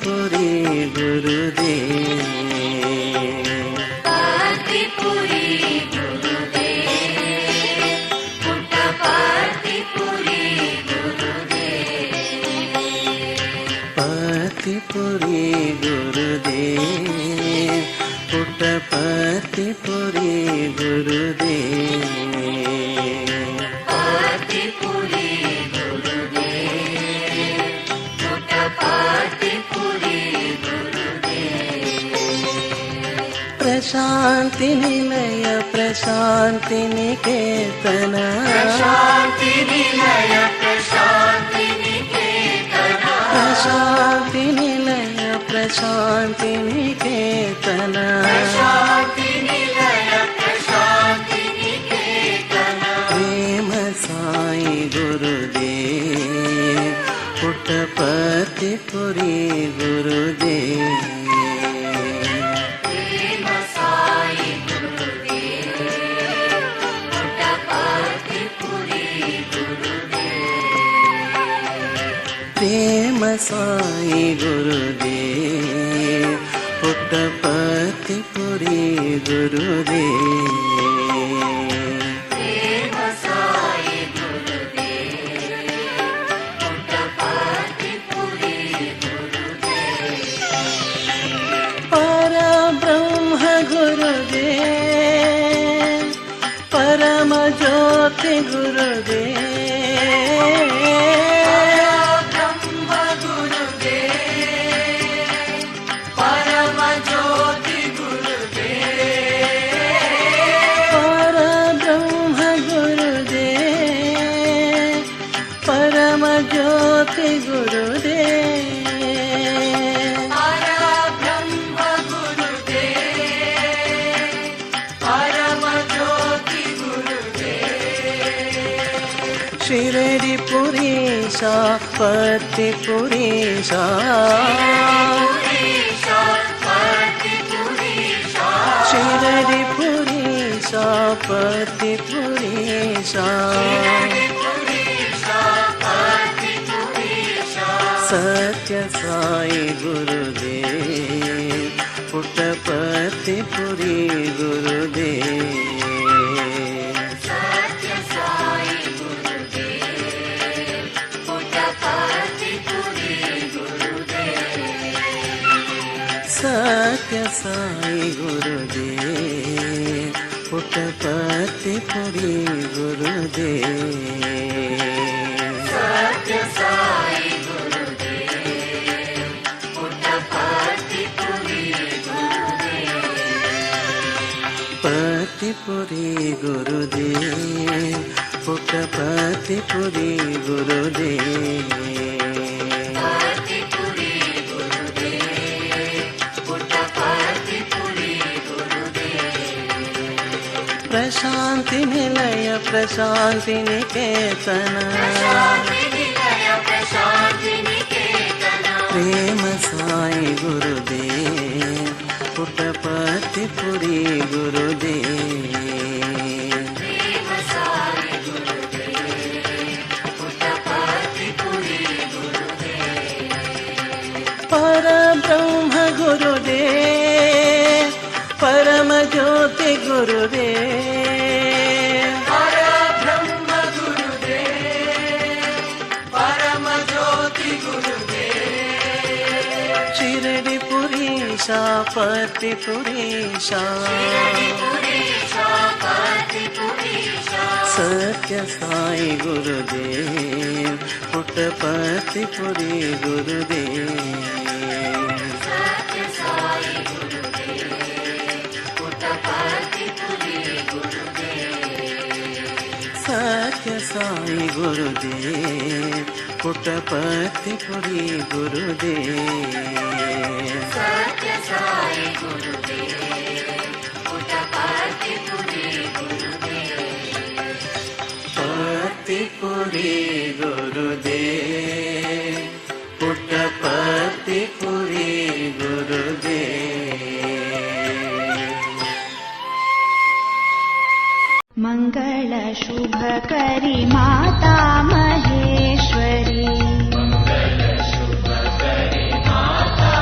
ಪುರಿ ಗುರುದೇವ. ಪಾತಿಪುರಿ ಗುರುದೇವ, ಪುಟ್ಟ ಪಾತಿಪುರಿ ಗುರುದೇವ. ಪಾತಿಪುರಿ ಗುರುದೇವ, ಪುಟ್ಟ ಪಾತಿಪುರಿ ಗುರುದೇವ. ಪಾತಿಪುರಿ ಗುರುದೇವ, ಪುಟ್ಟ ಪಾತಿಪುರಿ ಗುರುದೇವ. ಪ್ರಶಾಂತಿ ನಿಲಯ ಪ್ರಶಾಂತಿ ನಿಕೇತನ, ಪ್ರಶಾಂತಿ ನಿಲಯ ಪ್ರಶಾಂತಿ ನಿಕೇತನ, ಪ್ರಶಾಂತಿ ನಿಲಯ ಪ್ರಶಾಂತಿ ನಿಕೇತನ. ಪ್ರಶಾಂತಿ ನಿಲಯ ಪ್ರಶಾಂತಿ ನಿಕೇತನ. ಪ್ರೇಮ ಸಾಯಿ ಗುರುದೇವ, ಪುಟ್ಟ ಪಾತಿಪುರಿ ಗುರುದೇವ. ಪ್ರೇಮ ಸಾಯಿ ಗುರುದೇವ, ಪುಟ್ಟ ಪಾತಿಪುರಿ ಗುರುದೇವ. ಪ್ರೇಮ ಸಾಯಿ ಗುರುದೇವ, ಪುಟ್ಟ ಪಾತಿಪುರಿ ಗುರುದೇವ. ಪ್ರೇಮ ಸಾಯಿ ಗುರುದೇವ, ಪುಟ್ಟ ಪಾತಿಪುರಿ ಗುರುದೇವ. ಪರಬ್ರಹ್ಮ ಗುರುದೇವ, ಪರಮ ಜ್ಯೋತಿ ಗುರುದೇವ. ಬ್ರಹ್ಮ ಗುರುದೇವ, ಪರಮ ಜ್ಯೋತಿ ಗುರುದೇವ. ಪರಬ್ರಹ್ಮ ಗುರುದೇವ, ಪರಮ ಜ್ಯೋತಿ ಗುರುದೇವ. ಪರಬ್ರಹ್ಮ ಗುರುದೇವ, ಪರಮ ಜ್ಯೋತಿ ಗುರುದೇವ. ಶಿರಡಿ ಪುರೀಶ ಪತಿ ಪುರೀಶ, ಪುರೀಶ ಪತಿ ಪುರೀಶ, ಶಿರಡಿ ಪುರೀಶ ಪತಿ ಪುರೀಶ. ಪುರೀಶ ಪತಿ ಪುರೀಶ. ಸತ್ಯ ಸಾಯಿ ಗುರುದೇವ, ಪುಟ್ಟ ಪಾತಿಪುರಿ ಗುರುದೇವ. ಸತ್ಯ ಸಾಯಿ ಗುರುದೇವ, ಪುಟ್ಟ ಪಾತಿಪುರಿ ಗುರುದೇವ. ಸತ್ಯ ಸಾಯಿ ಗುರುದೇವ, ಪುಟ್ಟ ಪಾತಿಪುರಿ ಗುರುದೇವ. ಸತ್ಯ ಸಾಯಿ ಗುರುದೇವ, ಪುಟ್ಟ ಪಾತಿಪುರಿ ಗುರುದೇವ. ಪಾತಿಪುರಿ ಗುರುದೇವ, ಪುಟ್ಟ ಪಾತಿಪುರಿ ಗುರುದೇವ. ಪಾತಿಪುರಿ ಗುರುದೇವ, ಪುಟ್ಟ ಪಾತಿಪುರಿ ಗುರುದೇವ. ಪ್ರಶಾಂತಿ ನಿಲಯ ಪ್ರಶಾಂತಿ ನಿಕೇತನ, ಪ್ರಶಾಂತಿ ನಿಲಯ ಪ್ರಶಾಂತಿ ನಿಕೇತನ. ಪ್ರೇಮ ಸಾಯಿ ಗುರುದೇವ, ಪುಟ್ಟ ಪಾತಿಪುರಿ ಗುರುದೇವ. ಪ್ರೇಮ ಸಾಯಿ ಗುರುದೇವ, ಪುಟ್ಟ ಪಾತಿಪುರಿ ಗುರುದೇವ. ಪರಬ್ರಹ್ಮ ಗುರುದೇವ, ಪರಮ ಜ್ಯೋತಿ ಗುರುದೇವ. ಪರಬ್ರಹ್ಮ ಗುರುದೇವ, ಪರಮ ಜ್ಯೋತಿ ಗುರುದೇವ. ಶಿರಡಿ ಪುರೀಶ ಪತಿ ಪುರೀಶ, ಪುರೀಶ ಪತಿ ಪುರೀಶ. ಸತ್ಯ ಸಾಯಿ ಗುರುದೇವ, ಪುಟ್ಟ ಪಾತಿಪುರಿ ಗುರುದೇವ. ಸತ್ಯ ಸಾಯಿ ಗುರುದೇವ, ಪುಟ್ಟ ಪಾತಿಪುರಿ ಗುರುದೇವ. ಸತ್ಯ ಸಾಯಿ ಗುರುದೇವ, ಪುಟ್ಟ ಪಾತಿಪುರಿ ಗುರುದೇವ. ಸತ್ಯ ಸಾಯಿ ಗುರುದೇವ, ಪುಟ್ಟ ಪಾತಿಪುರಿ ಗುರುದೇವ. ಪಾತಿಪುರಿ ಗುರುದೇವ, ಪುಟ್ಟ ಪಾತಿಪುರಿ ಗುರುದೇವ. ಮಂಗಳ ಶುಭಕರಿ ಮಾತಾ ಮಹೇಶ್ವರಿ, ಮಂಗಳ ಶುಭಕರಿ ಮಾತಾ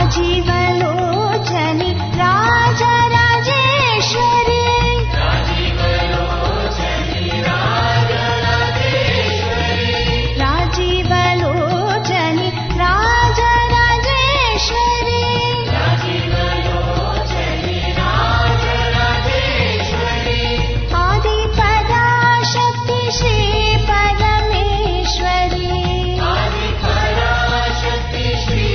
राजीवलोचनि राजराजेश्वरी राजीवलोचनि राजराजेश्वरी आदिपराशक्ति श्री परमेश्वरी आदिपराशक्ति श्री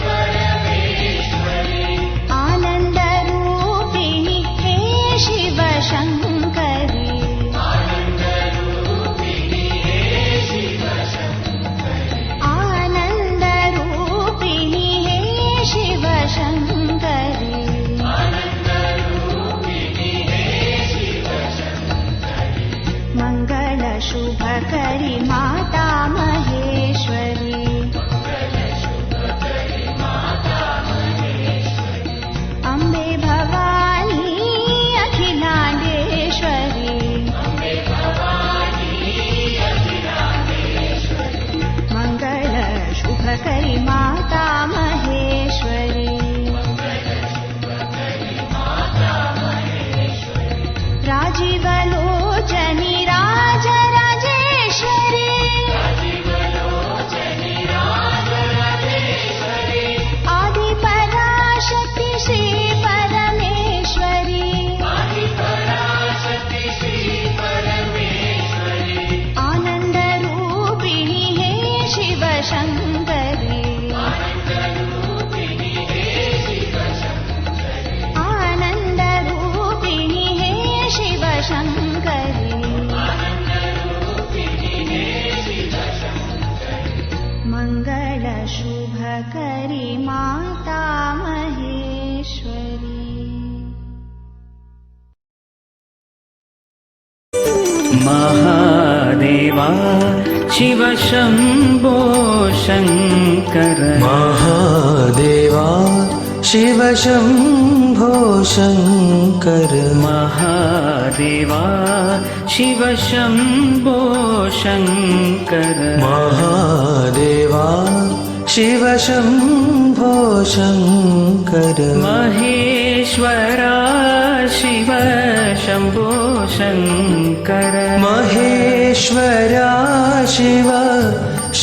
परमेश्वरी आनन्दरूपिणि हे शिवशङ्करी आनन्दरूपिणि हे शिवशङ्करी मङ्गलशुभकरि माता महेश्वरी अम्बे भवानी अखिलाण्डेश्वरी मङ्गलशुभकरि माता महेश्वरी राजीवलोचनि राजराजेश्वरी आदिपराशक्ति श्री परमेश्वरी आनन्दरूपिणि हे शिवशङ्करी आनन्दरूपिणि हे शिवशङ्करी मङ्गलशुभकरि माता महेश्वरी महादेवा शिव शम्भो शङ्कर महादेवा शिव शम्भो शङ्कर महादेवा शिव शम्भो शङ्कर महादेवा शिव शम्भो शङ्कर महेश्वरा शिव शम्भो शङ्कर महेश्वरा शिव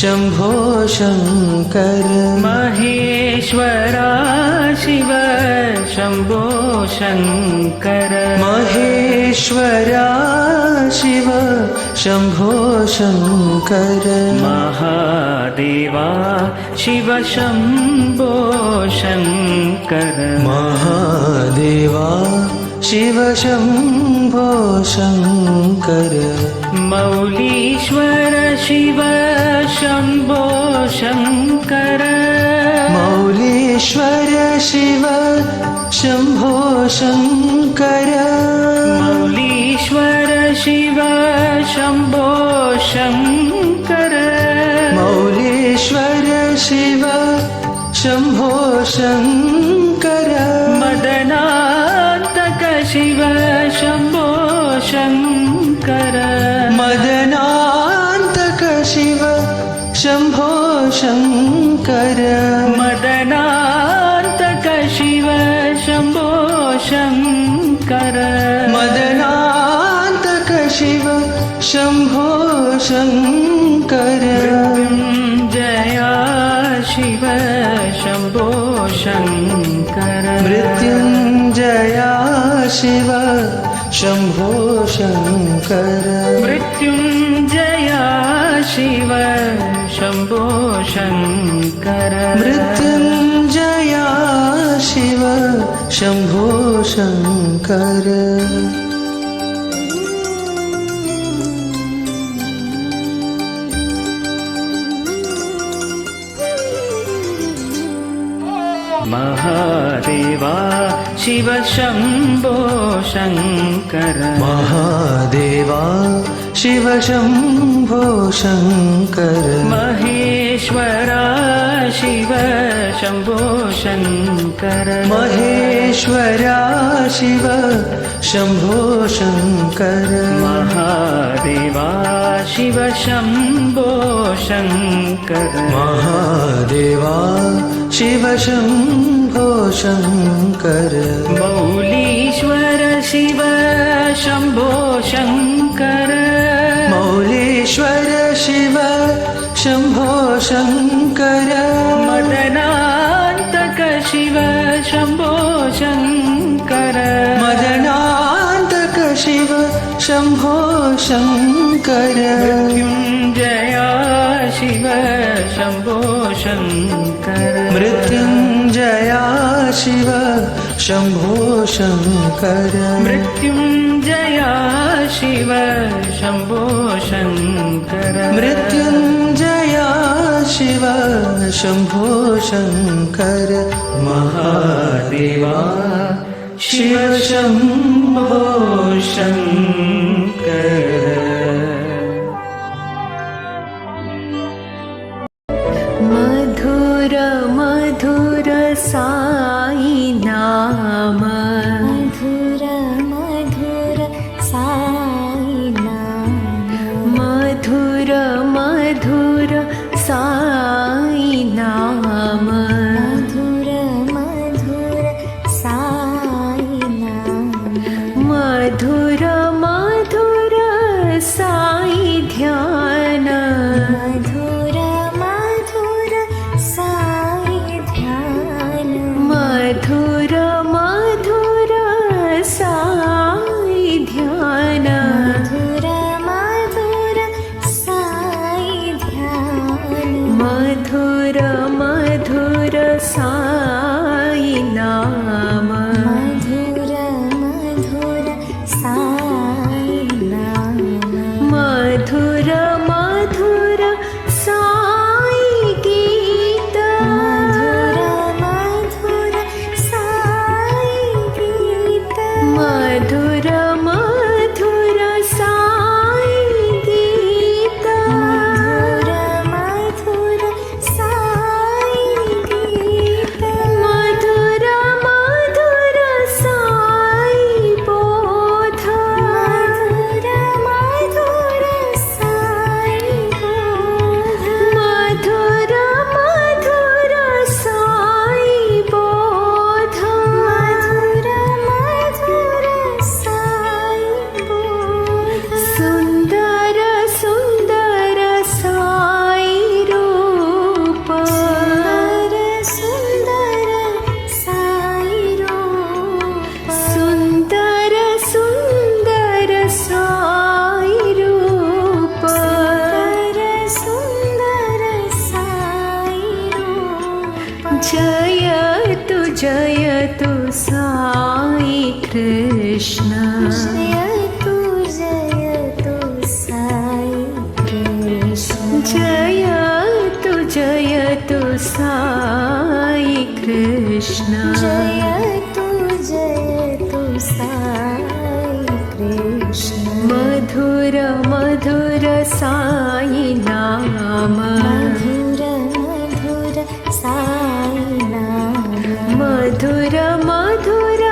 शम्भो शङ्कर महेश्वरा शिव शम्भो शङ्कर महेश्वरा शिव शम्भो शङ्कर महादेवा शिव शम्भो शङ्कर महादेवा शिव शम्भो शङ्कर मौलीश्वर शिव शम्भो शङ्कर मौलीश्वर शिव शम्भो शङ्कर मौलीश्वर शिव शम्भो शङ्कर मौलीश्वर शिव शम्भो शङ्कर मदनान्तक शिव शम्भो शङ्कर मदनान्तक शिव शम्भो शङ्कर मदनान्तक शिव शम्भो शङ्कर मदनान्तक शिव शम्भो शङ्कर मृत्युञ्जया शिव शम्भो शङ्कर मृत्युञ्जया शिव शम्भो शङ्कर मृत्युञ्जया शिव शम्भो शङ्कर मृत्युञ्जया शिव शम्भो शङ्कर महादेवा शिव शम्भो शङ्कर महादेवा शिव शम्भो शङ्कर महेश्वरा शिव शम्भो शङ्कर महेश्वरा शिव शम्भो शङ्कर महादेवा शिव शम्भो शङ्कर महादेवा शिव शम्भो शङ्कर मौलीश्वर शिव शम्भो शङ्कर मौलीश्वर शिव शम्भो शङ्कर मदनान्तक शिव शम्भो शङ्कर मदनान्तक शिव शम्भो शङ्कर मृत्युञ्जया शिव शम्भो शङ्कर मृत्युञ्जया शिव शम्भो शङ्कर मृत्युञ्जया शिव शम्भो शङ्कर मृत्युञ्जया शिव शम्भो शङ्कर महादेवा शिव शम्भो शङ्कर मधुर मधुर साई नाम मधुर मधुर साई नाम मधुर मधुर साई नाम मधुर मधुर साई नाम मधुर मधुर साई ध्यान मधुर मधुर साई ध्यान मधुर मधुर साई ध्यान मधुर मधुर साई ध्यान मधुर मधुर साई नाम मधुर मधुर साई नाम मधुर मधुर साई गीत मधुर मधुर साई गीत मधुर मधुर साई गीत मधुर मधुर साई गीत मधुर मधुर साई बोध मधुर मधुर साई बोध मधुर मधुर साई बोध मधुर मधुर साई बोध सुंदर सुंदर साई रूप सुंदर साई रूप सुंदर सुंदर साई रूप सुंदर साई रूप जयतु जयतु साई कृष्ण जयतु जयतु साई कृष्ण जयतु जयतु साई कृष्ण जयतु जयतु साई कृष्ण मधुर मधुर साई नाम मधुर मधुर साई नाम मधुर मधुर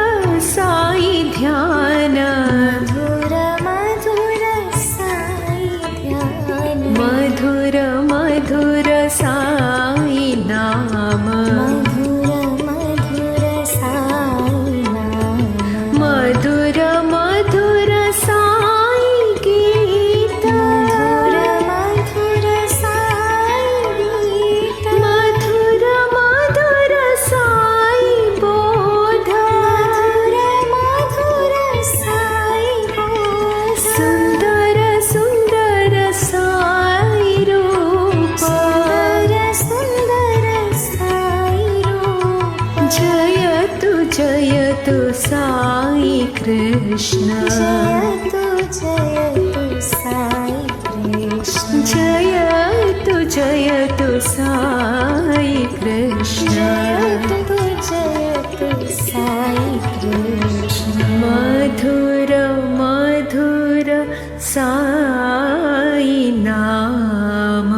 साई ध्यान मधुर मधुर साई ध्यान मधुर मधुर साई नाम मधुर मधुर साई नाम मधुर मधुर साई गीत मधुर मधुर साई गीत मधुर मधुर साई बोध मधुर मधुर साई बोध सुंदर सुंदर साई रूप सुंदर साई रूप जयतु जयतु साई कृष्ण जयतु जयतु साई कृष्ण जयतु जयतु साई कृष्ण जयतु जयतु साई कृष्ण मधुर मधुर साई नाम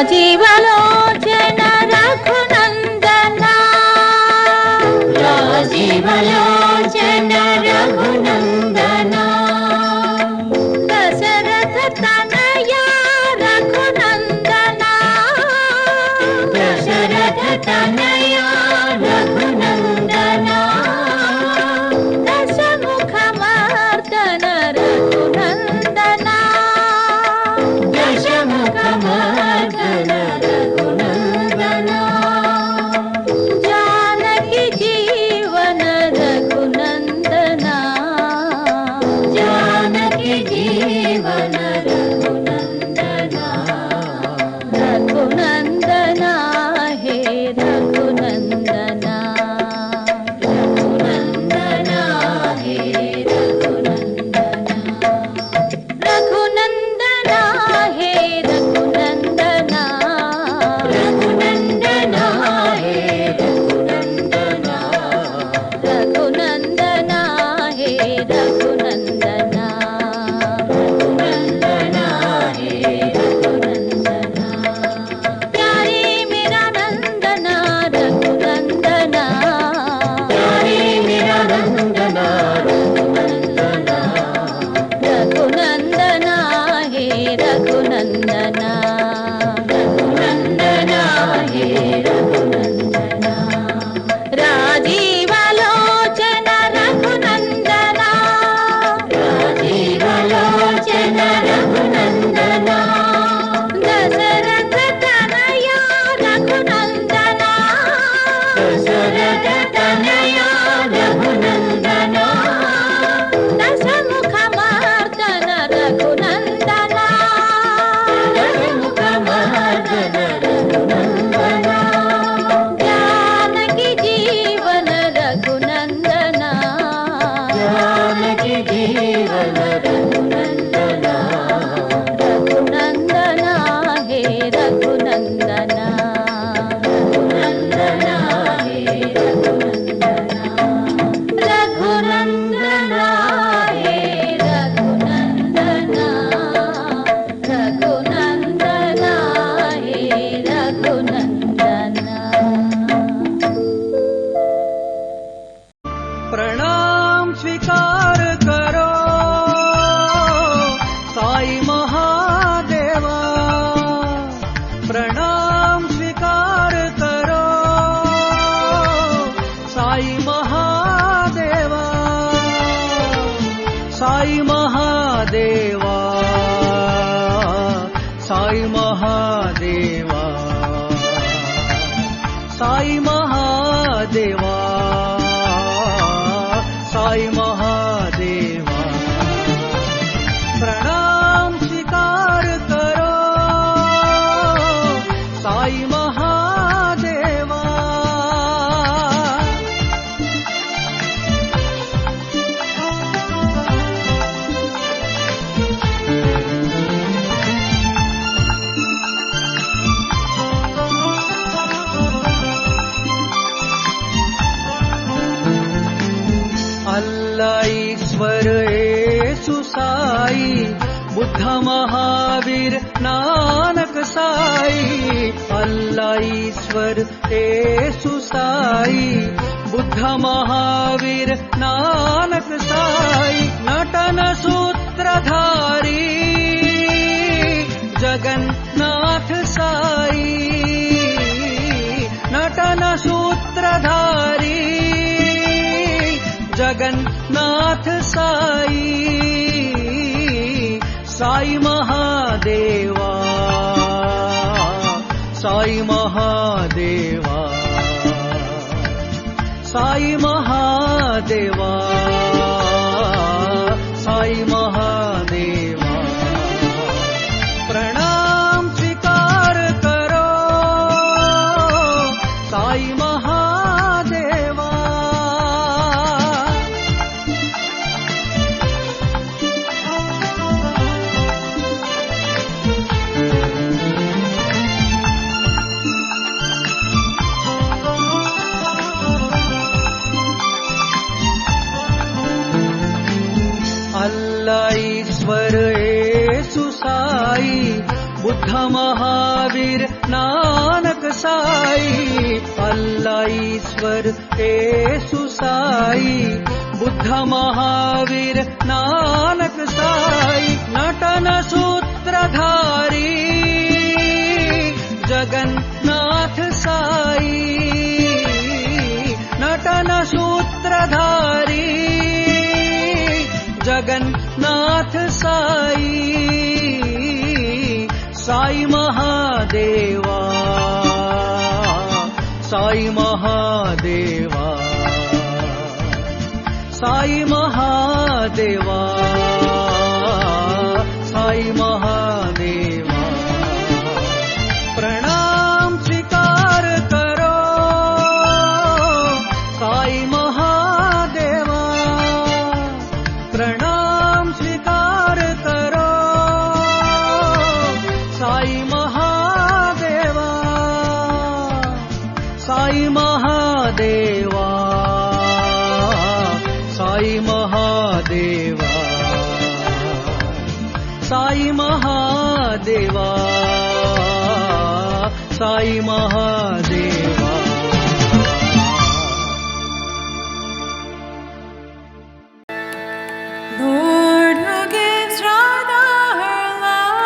राजीवलोचन रघुनन्दना राजीवलोचन रघुनन्दना दशरथ तनया रघुनन्दना दशरथ तनया रघुनन्दना दशमुखमर्दन रघुनन्दना दशमुखमर्दन रघुनन्दना जानकी जीवन रघुनन्दना जानकी जीवन रघुनन्दना रघुनन्दना हे रघुनन्दना रघुनन्दना हे रघुनन्दना रघुनन्दना हे रघुनन्दना रघुनन्दना हे रघुनन्दना रघुनन्दना हे रघुनन्दना रघुनन्दना हे रघुनन्दना प्यारे मेरा नंदना रघुनन्दना प्यारे मेरा नन्दना रघुनन्दना रघुनन्दना हे रघुनन्दना रघुनन्दना हे रघुनन्दना राजीवलोचन रघुनन्दना राजीवलोचन रघुनन्दना दशरथ तनया रघुनन्दना दशरथ तनया रघुनन्दना दशमुखमर्दन रघुनन्दना दशमुखमर्दन रघुनन्दना जानकी जीवन रघुनन्दना जानकी जीवन रघुनन्दना रघुनन्दना हे रघुनन्दना रघुनन्दना हे रघुनन्दना रघुनन्दना हे रघुनन्दना रघुनन्दना हे रघुनन्दना प्रणाम स्वीकार करो साई महादेवा प्रणाम स्वीकार करो साई महादेवा साई महादेवा साई महादेवा साई महादेवा साई महादेवा प्रणाम स्वीकार करो साई महादेवा अल्लाह ईश्वर येसु साई बुद्ध महावीर नानक साई अल्लाह ईश्वर येसु साई बुद्ध महावीर नानक साई नटन सूत्रधारी जगन्नाथ साई नटन सूत्रधारी जगन्नाथ साई साई महादेवा साई महादेवा साई महादेवा साई महादेवा प्रणाम स्वीकार करो साई महादेवा अल्लाह ईश्वर येसु साई बुद्ध महावीर नानक साई, अल्लाह ईश्वर येसु साई, बुद्ध महावीर नानक साई, नटन सूत्रधारी जगन्नाथ साई, नटन सूत्रधारी जगन्नाथ साई, साई महादेवा, साई महादेवा, साई महादेवा, साई महादेवा, प्रणाम स्वीकार करो साई महादेवा, प्रणाम स्वीकार करो Sai Mahadeva, Sai Mahadeva, Sai Mahadeva, Sai Mahadeva, Sai Mahadeva. Lord, who gives Radha her life.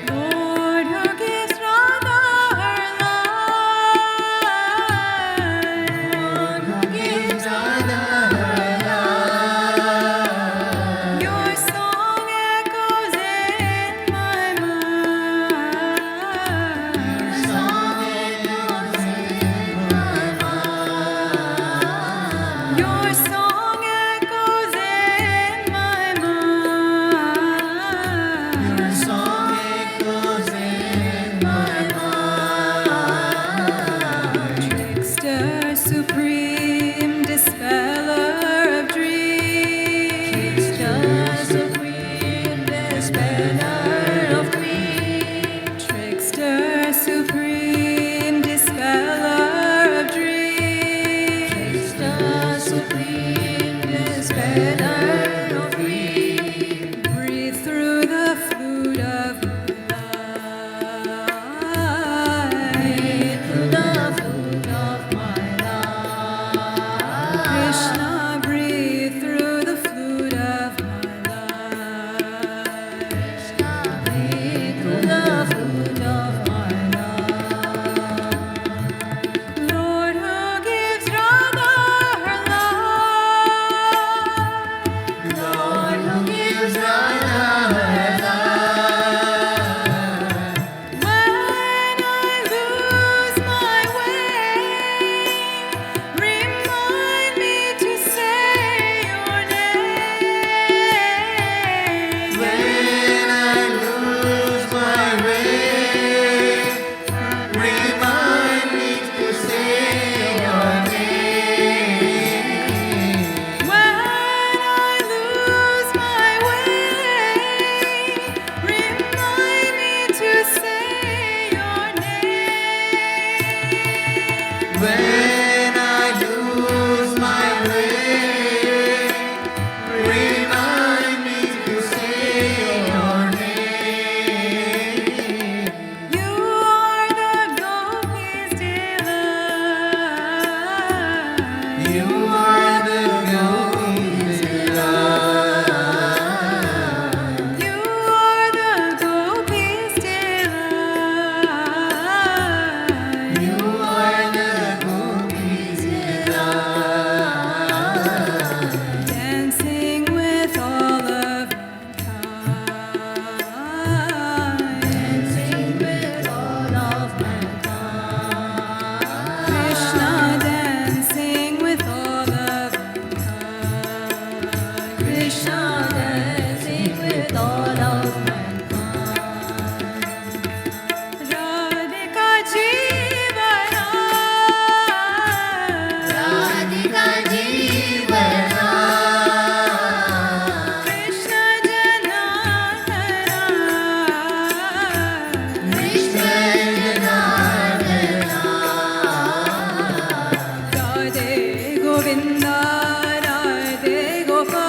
Lord, who gives Radha her life. Lord, who gives Radha her life. Your song echoes in my mind. Your song echoes in my mind. Your song echoes in my mind. Your song echoes in my mind. Trickster supreme, dispeller of dreams. Trickster supreme, dispeller of dreams. Trickster supreme, dispeller of dreams. Trickster supreme, dispeller of dreams. Breathe through the flute of my life. Breathe through the flute of my life. Krishna, breathe through the flute of my life. Krishna, breathe through the flute of my life. Lord, who gives Radha her life. Lord, who gives Radha her life. When I lose my way, remind me to say your name. When I lose my way, remind me to say your name. When I lose my way, remind me to say your name. When I lose my way, remind me to say your name. You are the Gopis' delight. You are the Gopis' delight. You are the Gopis' delight. You are the Gopis' delight. Dancing with all of mankind. Dancing with all of mankind. Krishna, dancing with all of mankind. Krishna, dancing with all of mankind. Radhika Jeevana. Radhika Jeevana. Krishna Janardana. Krishna Janardana. Radhe Govinda, Radhe Gopala.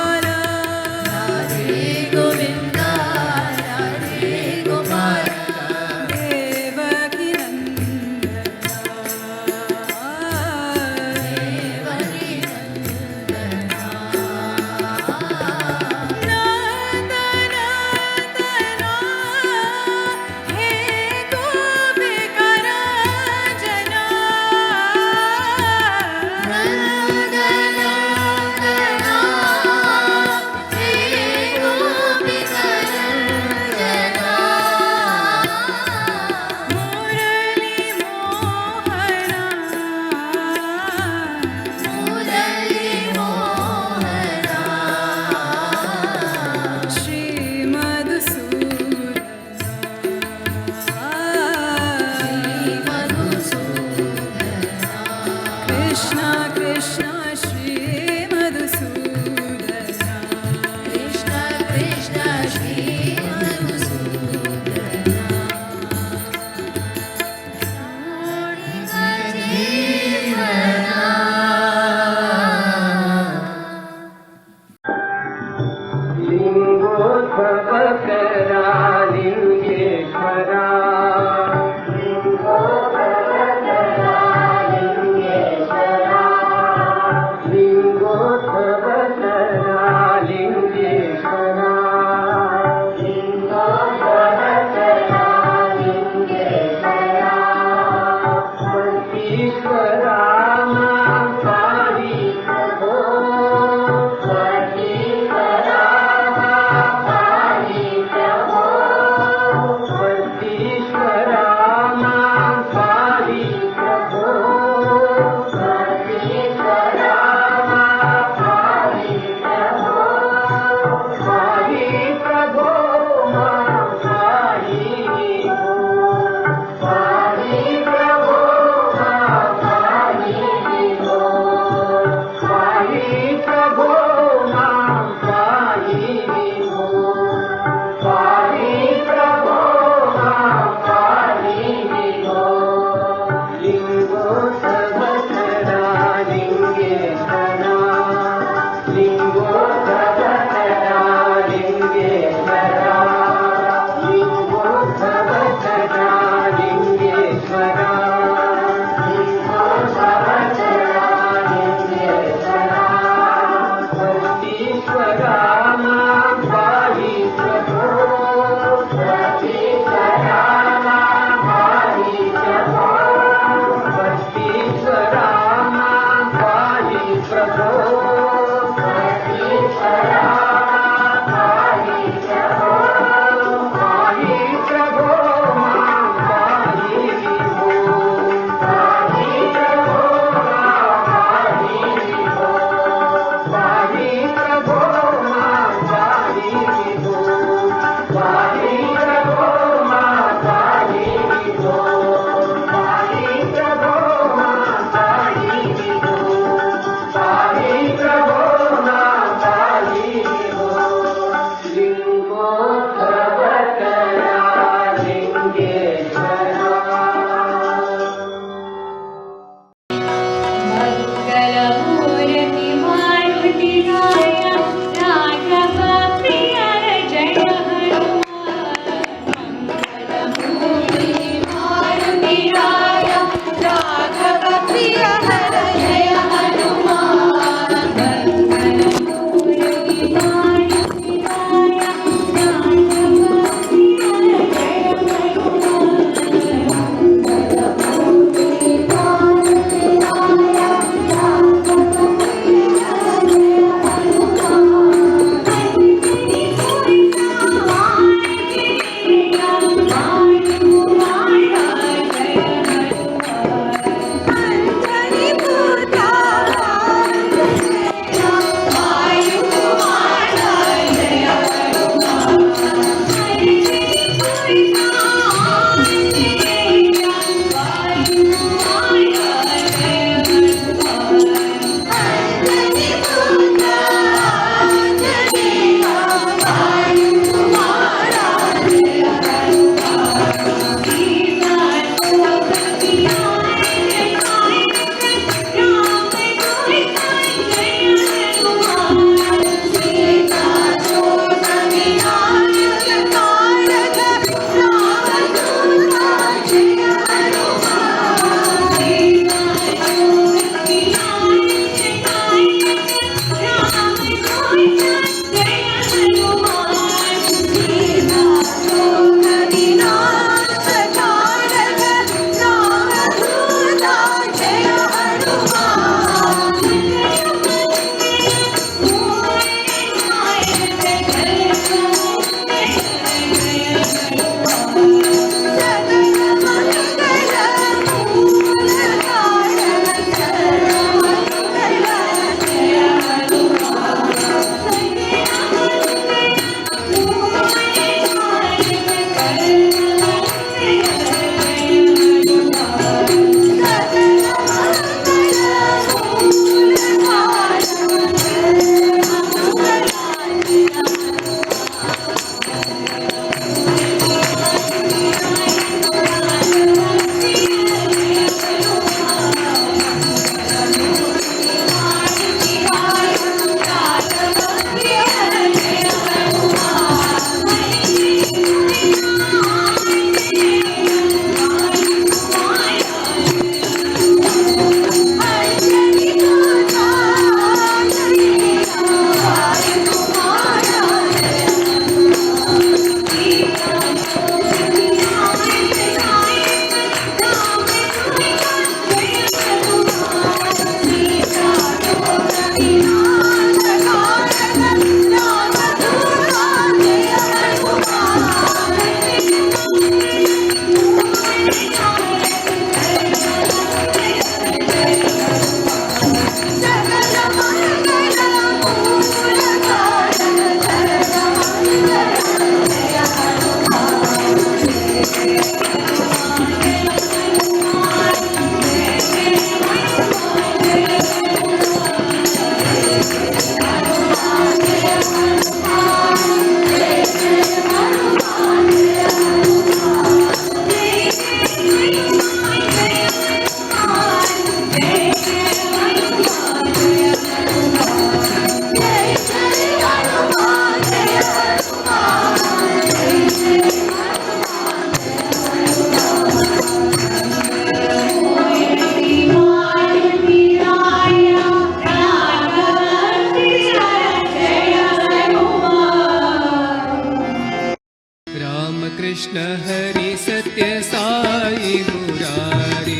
Krishna Hari सत्य साई मुरारी।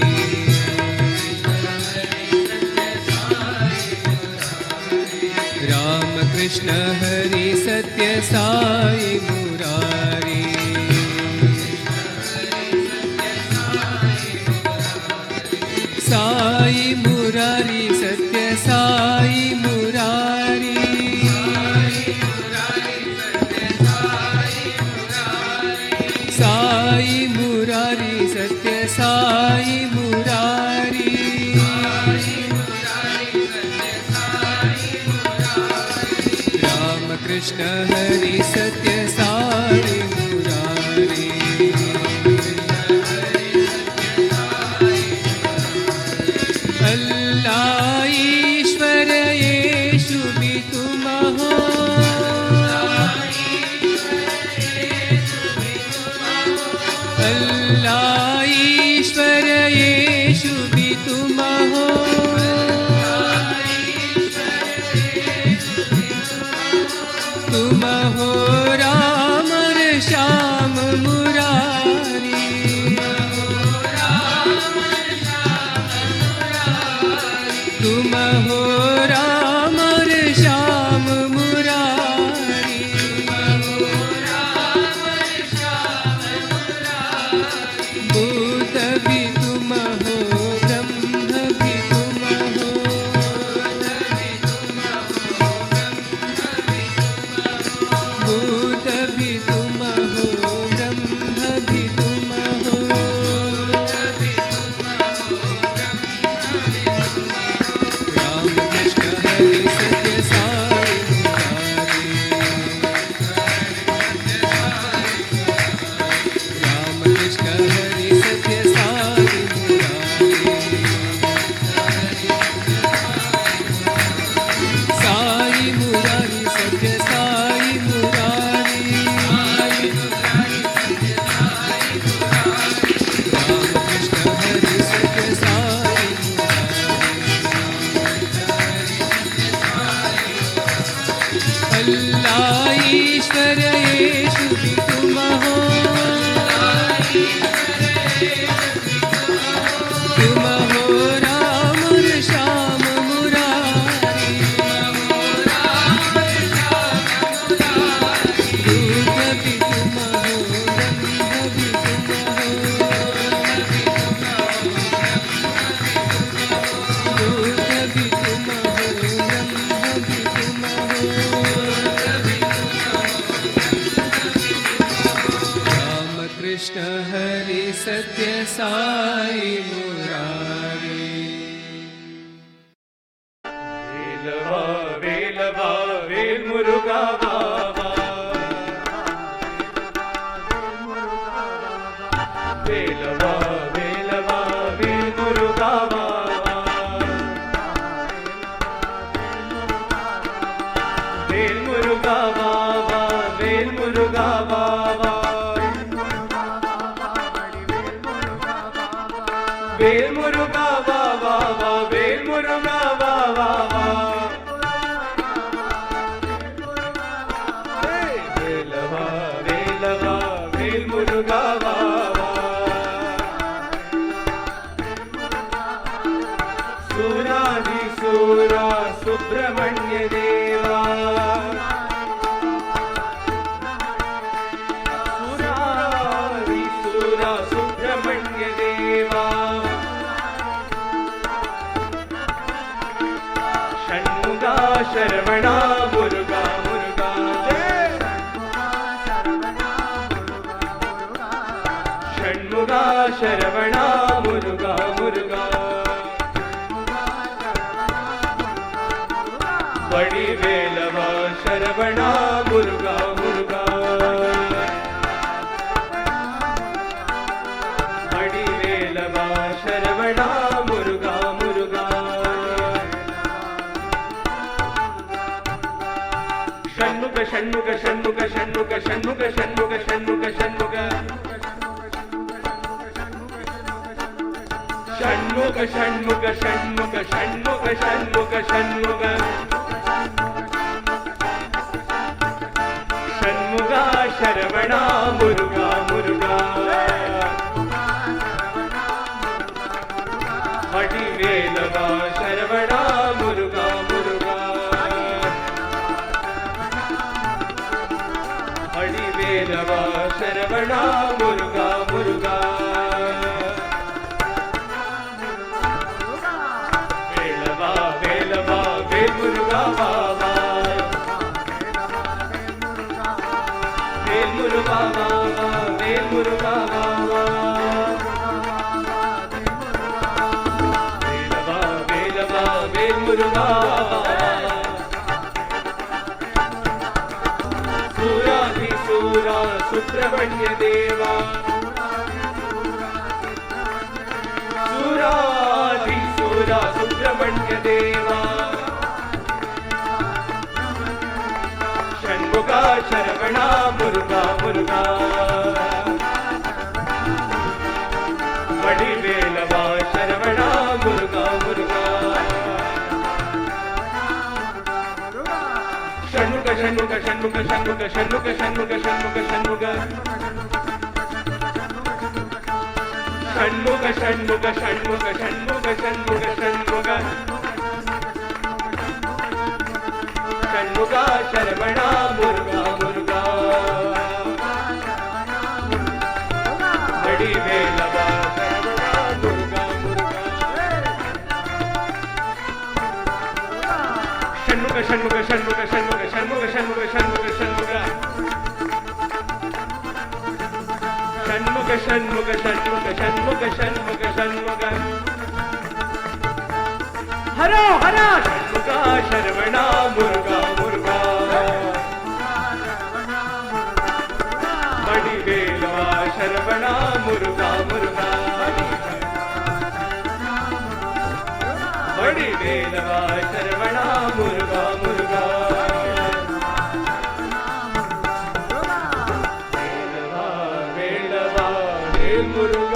कृष्ण हरि सत्य साई मुरारी साई मुरारी सत्य साई मुरारी साई मुरारी सत्य साई मुरारी राम कृष्ण हरि सत्य साई मुरारी अल्लाह ईश्वर येशु भी तुम हो अल्लाह ईश्वर येशु भी तुम हो तुम हो राम और श्याम मुरारी तुम हो राम और श्याम मुरारी भूत भी तुम हो ब्रह्म भी तुम हो भूत भी तुम हो ब्रह्म भी तुम हो राम कृष्ण हरि सत्य साई मुरारी राम कृष्ण हरि सत्य साई मुरारी साई मुरारी सत्य साई मुरारी राम कृष्ण हरि सत्य साई अल्लाह ईश्वर येशु भी तुम हो तुम हो राम और श्याम मुरारी दूध भी तुम हो ब्रह्म भी तुम हो दूध भी तुम हो ब्रह्म भी तुम हो राम कृष्ण हरि सत्य साई मुरारी வேலவா வேலவா வேல் முருகா வா வா வேலவா வேலவா வேல் முருகா வா வா வேல் முருகா வா வா வேல் முருகா வா வா வேல் முருகா வா வா வா வேல் முருகா வா வா வா வேலவா வேலவா வேல் முருகா வா வா சூராதி சூரா சுப்பிரமணிய தேவா சூராதி சூரா சுப்பிரமணிய தேவா षण्मुगा शरवणा मुरुगा मुरुगा षण्मुगा शरवणा मुरुगा मुरुगा बड़ी वेलवा शरवणा मुरुगा मुरुगा बड़ी वेलवा शरवणा मुरुगा मुरुगा षण्मुख षण्मुख षण्मुख षण्मुख षण्मुख षण्मुख षण्मुख षण्मुख षण्मुख षण्मुख षण्मुख षण्मुख षण्मुख षण्मुख षण्मुगा शरवणा मुरुगा मुरुगा वडिवेलवा शरवणा मुरुगा मुरुगा ಶರವಣ ಮುರುಗ ಮುರುಗ ವೇಲವಾ ವೇಲವಾ ವೇಲ್ ಮುರುಗ ಬಾಬಾ ವೇಲ್ ಮುರುಗ ಬಾಬಾ ವೇಲ್ ಮುರುಗ ಬಾಬಾ ವೇಲವಾ ವೇಲವಾ ವೇಲ್ ಮುರುಗ ಸೂರಾಧಿಸೂರ ಸುಬ್ರಹ್ಮಣ್ಯ ದೇವ ಸೂರಾಧಿಸೂರ ಸುಬ್ರಹ್ಮಣ್ಯ ದೇವ ಷಣ್ಮುಖ ಶರವಣ ಮುರುಗ ಮುರುಗ ಮಡಿವೇಲವ ಶರವಣ ಮುರುಗ ಮುರುಗ ಷಣ್ಮುಖ ಷಣ್ಮುಖ ಷಣ್ಮುಖ ಷಣ್ಮುಖ ಷಣ್ಮುಖ ಷಣ್ಮುಖ ಷಣ್ಮುಖ ಷಣ್ಮುಖ ಷಣ್ಮುಖ ಷಣ್ಮುಖ ಷಣ್ಮುಖ ಷಣ್ಮುಖ ಷಣ್ಮುಖ ಷಣ್ಮುಖ ಷಣ್ಮುಖ ಶರವಣ ಮುರುಗ ಮುರುಗ ಮಡಿವೇಲವ ಶರವಣ ಮುರುಗ ಮುರುಗ ಷಣ್ಮುಖ ಷಣ್ಮುಖ ಷಣ್ಮುಖ ಷಣ್ಮುಖ ಷಣ್ಮುಖ ಷಣ್ಮುಖ ಷಣ್ಮುಖ ಷಣ್ಮುಖ ಷಣ್ಮುಖ ಷಣ್ಮುಖ ಷಣ್ಮುಖ ಷಣ್ಮುಖ ಷಣ್ಮುಖ ಹರೋ ಹರ ಷಣ್ಮುಖ ಶರವಣ ಮುರುಗ ಮುರುಗ ಮಡಿವೇಲವ ಶರವಣ ಮುರುಗ ಮುರುಗ ಮಡಿವೇಲವ ಶರವಣ ಮುರುಗ ಮುರುಗ ವೇಲವ ವೇಲವ ವೇಲ್ ಮುರುಗ